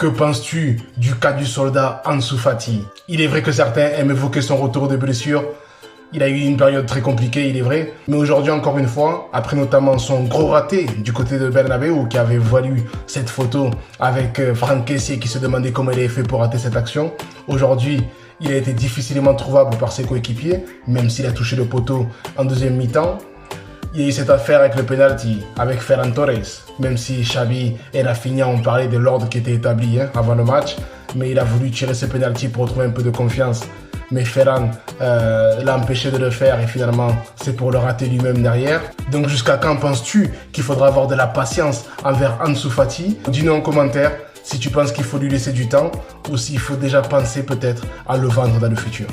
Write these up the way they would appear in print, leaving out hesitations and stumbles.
Que penses-tu du cas du soldat Ansu Fati? Il est vrai que certains aiment évoquer son retour de blessure. Il a eu une période très compliquée, il est vrai. Mais aujourd'hui, encore une fois, après notamment son gros raté du côté de Bernabeu, qui avait valu cette photo avec Franck Kessié qui se demandait comment il avait fait pour rater cette action. Aujourd'hui, il a été difficilement trouvable par ses coéquipiers, même s'il a touché le poteau en deuxième mi-temps. Il y a eu cette affaire avec le penalty, avec Ferran Torres, même si Xavi et Rafinha ont parlé de l'ordre qui était établi avant le match, mais il a voulu tirer ce penalty pour retrouver un peu de confiance. Mais Ferran l'a empêché de le faire et finalement c'est pour le rater lui-même derrière. Donc jusqu'à quand penses-tu qu'il faudra avoir de la patience envers Ansu Fati? Dis-nous en commentaire si tu penses qu'il faut lui laisser du temps ou s'il faut déjà penser peut-être à le vendre dans le futur.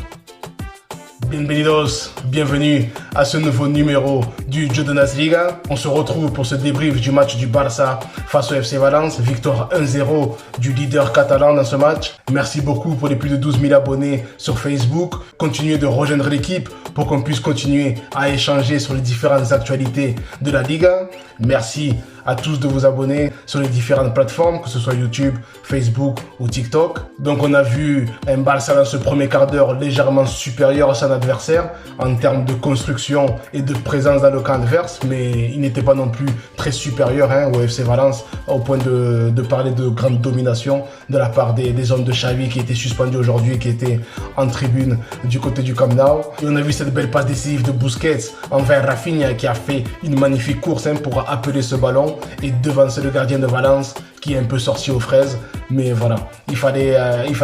Bienvenidos, bienvenue à ce nouveau numéro du Jodonas Liga. On se retrouve pour ce débrief du match du Barça face au FC Valence. Victoire 1-0 du leader catalan dans ce match. Merci beaucoup pour les plus de 12 000 abonnés sur Facebook. Continuez de rejoindre l'équipe pour qu'on puisse continuer à échanger sur les différentes actualités de la Liga. Merci à tous de vous abonner sur les différentes plateformes, que ce soit YouTube, Facebook ou TikTok. Donc on a vu un Barça dans ce premier quart d'heure légèrement supérieur à son adversaire en termes de construction et de présence dans le camp adverse, mais il n'était pas non plus très supérieur au FC Valence au point de parler de grande domination de la part des hommes de Xavi qui étaient suspendus aujourd'hui et qui étaient en tribune du côté du Camp Nou. Et on a vu cette belle passe décisive de Busquets envers Rafinha qui a fait une magnifique course pour appeler ce ballon et devancer le gardien de Valence qui est un peu sorti aux fraises. Mais voilà, il fallait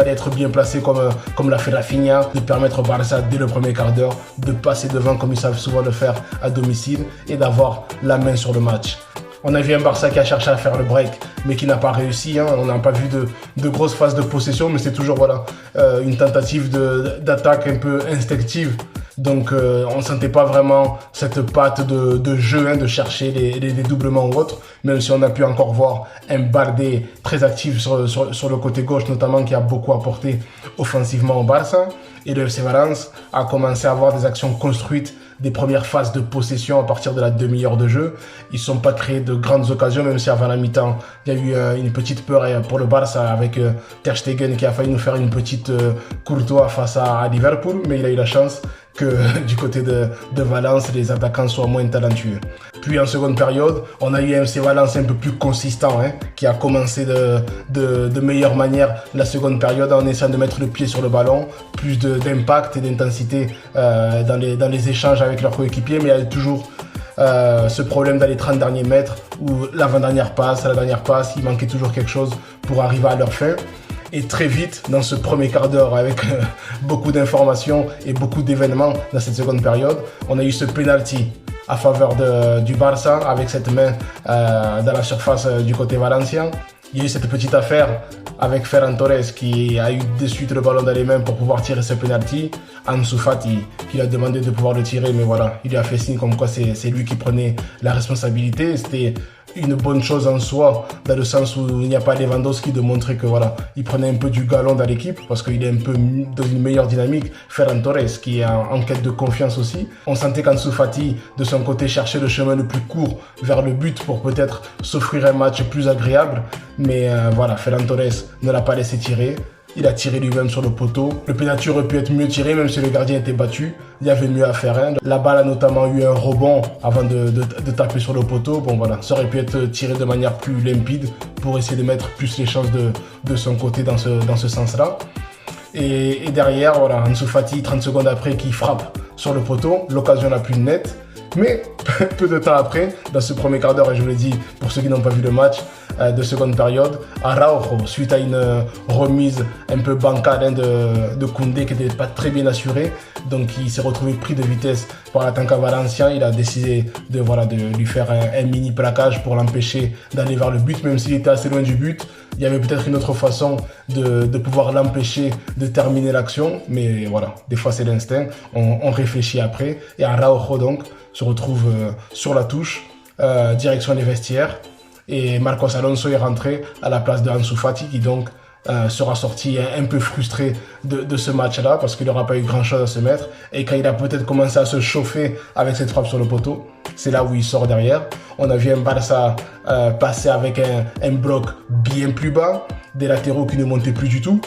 être bien placé comme l'a fait Rafinha, de permettre au Barça dès le premier quart d'heure de passer devant comme ils savent souvent le faire à domicile et d'avoir la main sur le match. On a vu un Barça qui a cherché à faire le break, mais qui n'a pas réussi. On n'a pas vu de grosses phases de possession, mais c'est toujours une tentative d'attaque un peu instinctive. Donc on ne sentait pas vraiment cette patte de jeu, de chercher les dédoublements ou autres, même si on a pu encore voir un Baldé très actif sur le côté gauche notamment, qui a beaucoup apporté offensivement au Barça. Et le FC Valence a commencé à avoir des actions construites, des premières phases de possession à partir de la demi-heure de jeu. Ils ne sont pas créés de grandes occasions, même si avant la mi-temps, il y a eu une petite peur pour le Barça avec Ter Stegen qui a failli nous faire une petite courtois face à Liverpool, mais il a eu la chance que du côté de Valence, les attaquants soient moins talentueux. Puis en seconde période, on a eu un FC Valence un peu plus consistant, qui a commencé de meilleure manière la seconde période en essayant de mettre le pied sur le ballon, plus d'impact et d'intensité dans les échanges avec leurs coéquipiers, mais il y a toujours ce problème dans les 30 derniers mètres où l'avant-dernière passe, à la dernière passe, il manquait toujours quelque chose pour arriver à leur fin. Et très vite, dans ce premier quart d'heure, avec beaucoup d'informations et beaucoup d'événements dans cette seconde période, on a eu ce penalty à faveur du Barça avec cette main dans la surface du côté valencien. Il y a eu cette petite affaire avec Ferran Torres qui a eu de suite le ballon dans les mains pour pouvoir tirer ce penalty. Ansu Fati qui lui a demandé de pouvoir le tirer, mais voilà, il lui a fait signe comme quoi c'est lui qui prenait la responsabilité. C'était une bonne chose en soi, dans le sens où il n'y a pas Lewandowski de montrer que voilà, il prenait un peu du galon dans l'équipe parce qu'il est un peu dans une meilleure dynamique. Ferran Torres qui est en quête de confiance aussi. On sentait qu'Ansu Fati de son côté cherchait le chemin le plus court vers le but pour peut-être s'offrir un match plus agréable, mais voilà, Ferran Torres ne l'a pas laissé tirer. Il a tiré lui-même sur le poteau. Le pénalty aurait pu être mieux tiré, même si le gardien était battu. Il y avait mieux à faire. La balle a notamment eu un rebond avant de taper sur le poteau. Bon voilà, ça aurait pu être tiré de manière plus limpide pour essayer de mettre plus les chances de son côté dans ce sens-là. Et derrière, voilà, Ansu Fati, 30 secondes après, qui frappe sur le poteau. L'occasion la plus nette. Mais peu de temps après, dans ce premier quart d'heure, et je vous l'ai dit pour ceux qui n'ont pas vu le match de seconde période, Araujo, suite à une remise un peu bancale de Koundé qui n'était pas très bien assurée, donc il s'est retrouvé pris de vitesse par l'attaquant valencien. Il a décidé de lui faire un mini plaquage pour l'empêcher d'aller vers le but, même s'il était assez loin du but. Il y avait peut-être une autre façon de pouvoir l'empêcher de terminer l'action, mais voilà, des fois c'est l'instinct, on réfléchit après. Et Araujo donc se retrouve sur la touche, direction les vestiaires, et Marcos Alonso est rentré à la place de Ansu Fati qui donc sera sorti un peu frustré de ce match-là parce qu'il n'aura pas eu grand-chose à se mettre. Et quand il a peut-être commencé à se chauffer avec cette frappe sur le poteau, c'est là où il sort derrière. On a vu un Barça passer avec un bloc bien plus bas, des latéraux qui ne montaient plus du tout.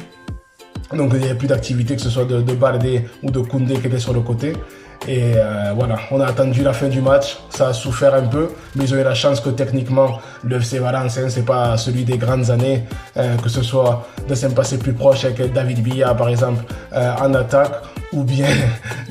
Donc il n'y avait plus d'activité, que ce soit de Baldé ou de Koundé qui était sur le côté. Et voilà, on a attendu la fin du match, ça a souffert un peu, mais ils ont eu la chance que techniquement, le FC Valence, c'est pas celui des grandes années, que ce soit de un passé plus proche avec David Villa par exemple en attaque, ou bien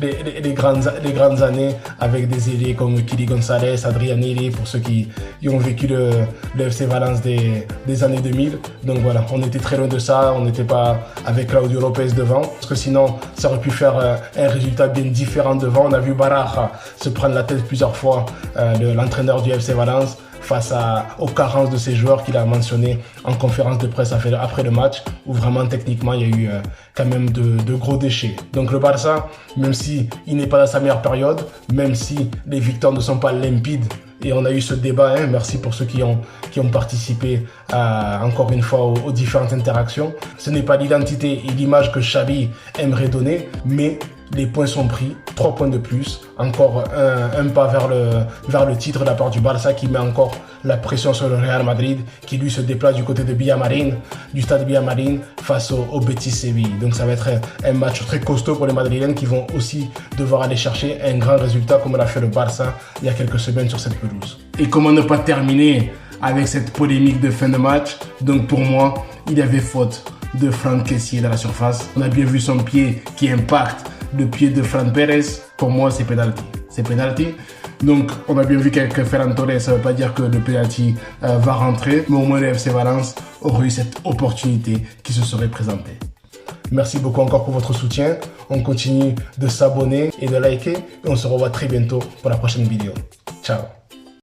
les grandes années avec des ailiers comme Kili Gonzalez, Adrianelli, pour ceux qui ont vécu le FC Valence des années 2000. Donc voilà, on était très loin de ça, on n'était pas avec Claudio Lopez devant, parce que sinon ça aurait pu faire un résultat bien différent devant. On a vu Baraja se prendre la tête plusieurs fois, l'entraîneur du FC Valence, face aux carences de ses joueurs qu'il a mentionné en conférence de presse après le match, où vraiment techniquement il y a eu quand même de gros déchets. Donc le Barça, même si il n'est pas dans sa meilleure période, même si les victoires ne sont pas limpides, et on a eu ce débat, merci pour ceux qui ont participé encore une fois aux différentes interactions. Ce n'est pas l'identité et l'image que Xavi aimerait donner, mais les points sont pris, 3 points de plus, encore un pas vers le titre de la part du Barça qui met encore la pression sur le Real Madrid, qui lui se déplace du côté de Villamarín, du stade Villamarín face au Betis Séville. Donc ça va être un match très costaud pour les Madrilènes qui vont aussi devoir aller chercher un grand résultat comme l'a fait le Barça il y a quelques semaines sur cette pelouse. Et comment ne pas terminer avec cette polémique de fin de match? Donc pour moi, il y avait faute de Fran Kessié dans la surface. On a bien vu son pied qui impacte le pied de Fran Pérez. Pour moi, c'est penalty. C'est penalty. Donc, on a bien vu qu'avec Ferran Torres, ça ne veut pas dire que le penalty va rentrer, mais au moins le FC Valence aurait eu cette opportunité qui se serait présentée. Merci beaucoup encore pour votre soutien. On continue de s'abonner et de liker et on se revoit très bientôt pour la prochaine vidéo. Ciao.